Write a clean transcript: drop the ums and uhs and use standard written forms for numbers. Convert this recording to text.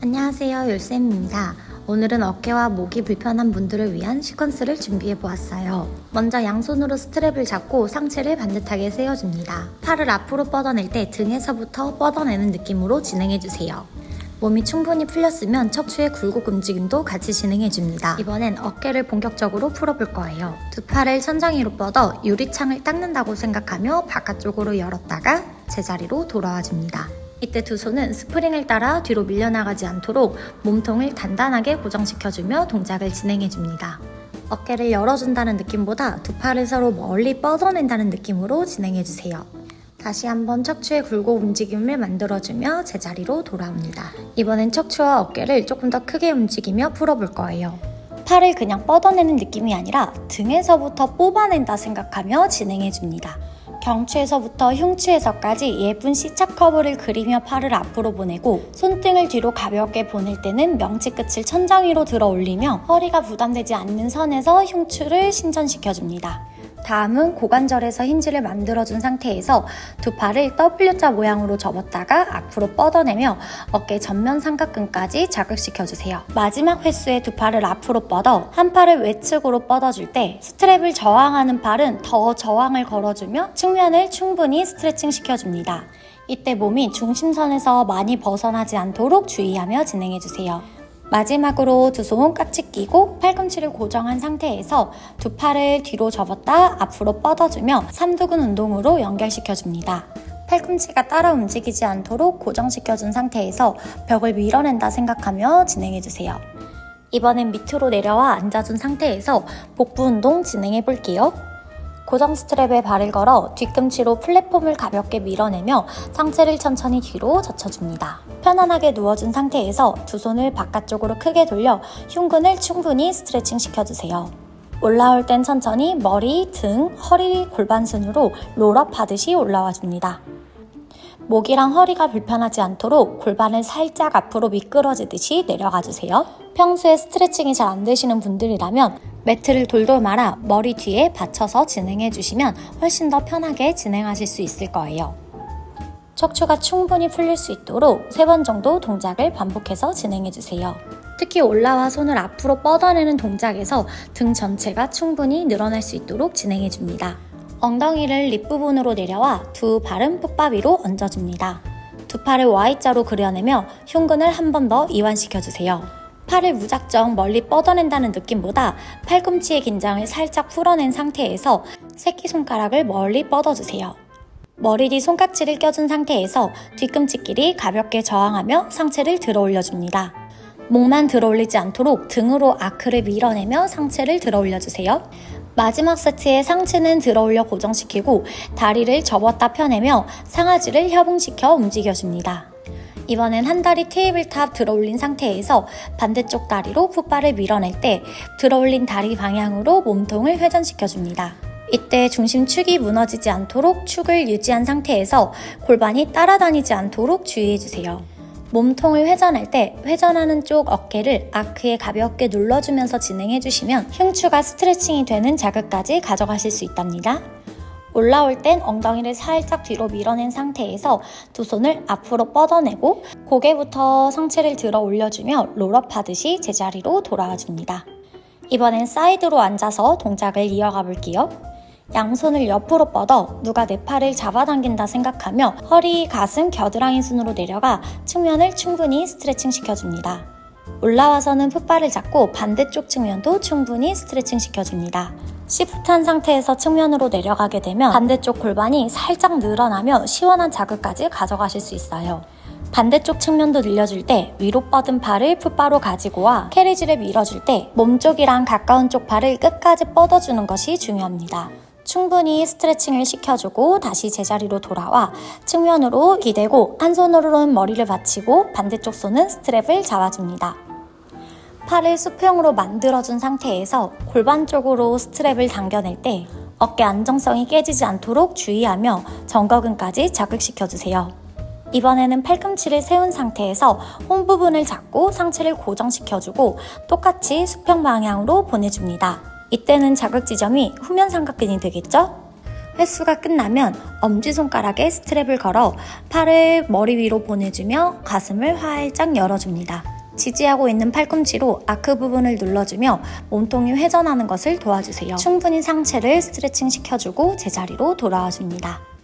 안녕하세요, 율쌤입니다. 오늘은 어깨와 목이 불편한 분들을 위한 시퀀스를 준비해보았어요. 먼저 양손으로 스트랩을 잡고 상체를 반듯하게 세워줍니다. 팔을 앞으로 뻗어낼 때 등에서부터 뻗어내는 느낌으로 진행해주세요. 몸이 충분히 풀렸으면 척추의 굴곡 움직임도 같이 진행해줍니다. 이번엔 어깨를 본격적으로 풀어볼 거예요. 두 팔을 천장 위로 뻗어 유리창을 닦는다고 생각하며 바깥쪽으로 열었다가 제자리로 돌아와줍니다. 이때 두 손은 스프링을 따라 뒤로 밀려나가지 않도록 몸통을 단단하게 고정시켜주며 동작을 진행해줍니다. 어깨를 열어준다는 느낌보다 두 팔을 서로 멀리 뻗어낸다는 느낌으로 진행해주세요. 다시 한번 척추의 굴곡 움직임을 만들어주며 제자리로 돌아옵니다. 이번엔 척추와 어깨를 조금 더 크게 움직이며 풀어볼 거예요. 팔을 그냥 뻗어내는 느낌이 아니라 등에서부터 뽑아낸다 생각하며 진행해줍니다. 경추에서부터 흉추에서까지 예쁜 C자 커브를 그리며 팔을 앞으로 보내고 손등을 뒤로 가볍게 보낼 때는 명치 끝을 천장 위로 들어 올리며 허리가 부담되지 않는 선에서 흉추를 신전시켜줍니다. 다음은 고관절에서 힌지를 만들어준 상태에서 두 팔을 W자 모양으로 접었다가 앞으로 뻗어내며 어깨 전면 삼각근까지 자극시켜주세요. 마지막 횟수에 두 팔을 앞으로 뻗어 한 팔을 외측으로 뻗어줄 때 스트랩을 저항하는 팔은 더 저항을 걸어주며 측면을 충분히 스트레칭 시켜줍니다. 이때 몸이 중심선에서 많이 벗어나지 않도록 주의하며 진행해주세요. 마지막으로 두 손 깍지 끼고 팔꿈치를 고정한 상태에서 두 팔을 뒤로 접었다 앞으로 뻗어주며 삼두근 운동으로 연결시켜줍니다. 팔꿈치가 따라 움직이지 않도록 고정시켜준 상태에서 벽을 밀어낸다 생각하며 진행해주세요. 이번엔 밑으로 내려와 앉아준 상태에서 복부 운동 진행해볼게요. 고정 스트랩에 발을 걸어 뒤꿈치로 플랫폼을 가볍게 밀어내며 상체를 천천히 뒤로 젖혀줍니다. 편안하게 누워준 상태에서 두 손을 바깥쪽으로 크게 돌려 흉근을 충분히 스트레칭 시켜주세요. 올라올 땐 천천히 머리, 등, 허리, 골반 순으로 롤업 하듯이 올라와 줍니다. 목이랑 허리가 불편하지 않도록 골반을 살짝 앞으로 미끄러지듯이 내려가 주세요. 평소에 스트레칭이 잘 안 되시는 분들이라면 매트를 돌돌 말아 머리 뒤에 받쳐서 진행해 주시면 훨씬 더 편하게 진행하실 수 있을 거예요. 척추가 충분히 풀릴 수 있도록 3번 정도 동작을 반복해서 진행해 주세요. 특히 올라와 손을 앞으로 뻗어내는 동작에서 등 전체가 충분히 늘어날 수 있도록 진행해 줍니다. 엉덩이를 립 부분으로 내려와 두 발은 풋바 위로 얹어줍니다. 두 팔을 Y자로 그려내며 흉근을 한 번 더 이완시켜주세요. 팔을 무작정 멀리 뻗어낸다는 느낌보다 팔꿈치의 긴장을 살짝 풀어낸 상태에서 새끼손가락을 멀리 뻗어주세요. 머리 뒤 손깍지를 껴준 상태에서 뒤꿈치끼리 가볍게 저항하며 상체를 들어 올려줍니다. 목만 들어 올리지 않도록 등으로 아크를 밀어내며 상체를 들어 올려주세요. 마지막 세트의 상체는 들어 올려 고정시키고 다리를 접었다 펴내며 상하지를 협응시켜 움직여줍니다. 이번엔 한 다리 테이블탑 들어 올린 상태에서 반대쪽 다리로 풋바를 밀어낼 때 들어 올린 다리 방향으로 몸통을 회전시켜줍니다. 이때 중심축이 무너지지 않도록 축을 유지한 상태에서 골반이 따라다니지 않도록 주의해주세요. 몸통을 회전할 때 회전하는 쪽 어깨를 아크에 가볍게 눌러주면서 진행해주시면 흉추가 스트레칭이 되는 자극까지 가져가실 수 있답니다. 올라올 땐 엉덩이를 살짝 뒤로 밀어낸 상태에서 두 손을 앞으로 뻗어내고 고개부터 상체를 들어 올려주며 롤업 하듯이 제자리로 돌아와 줍니다. 이번엔 사이드로 앉아서 동작을 이어가 볼게요. 양손을 옆으로 뻗어 누가 내 팔을 잡아당긴다 생각하며 허리, 가슴, 겨드랑이 순으로 내려가 측면을 충분히 스트레칭 시켜줍니다. 올라와서는 풋바를 잡고 반대쪽 측면도 충분히 스트레칭 시켜줍니다. 시프트한 상태에서 측면으로 내려가게 되면 반대쪽 골반이 살짝 늘어나며 시원한 자극까지 가져가실 수 있어요. 반대쪽 측면도 늘려줄 때 위로 뻗은 팔을 풋바로 가지고 와 캐리지를 밀어줄 때 몸쪽이랑 가까운 쪽 팔을 끝까지 뻗어주는 것이 중요합니다. 충분히 스트레칭을 시켜주고 다시 제자리로 돌아와 측면으로 기대고 한 손으로는 머리를 받치고 반대쪽 손은 스트랩을 잡아줍니다. 팔을 수평으로 만들어준 상태에서 골반 쪽으로 스트랩을 당겨낼 때 어깨 안정성이 깨지지 않도록 주의하며 정거근까지 자극시켜주세요. 이번에는 팔꿈치를 세운 상태에서 홈 부분을 잡고 상체를 고정시켜주고 똑같이 수평 방향으로 보내줍니다. 이때는 자극 지점이 후면 삼각근이 되겠죠? 횟수가 끝나면 엄지손가락에 스트랩을 걸어 팔을 머리 위로 보내주며 가슴을 활짝 열어줍니다. 지지하고 있는 팔꿈치로 아크 부분을 눌러주며 몸통이 회전하는 것을 도와주세요. 충분히 상체를 스트레칭 시켜주고 제자리로 돌아와 줍니다.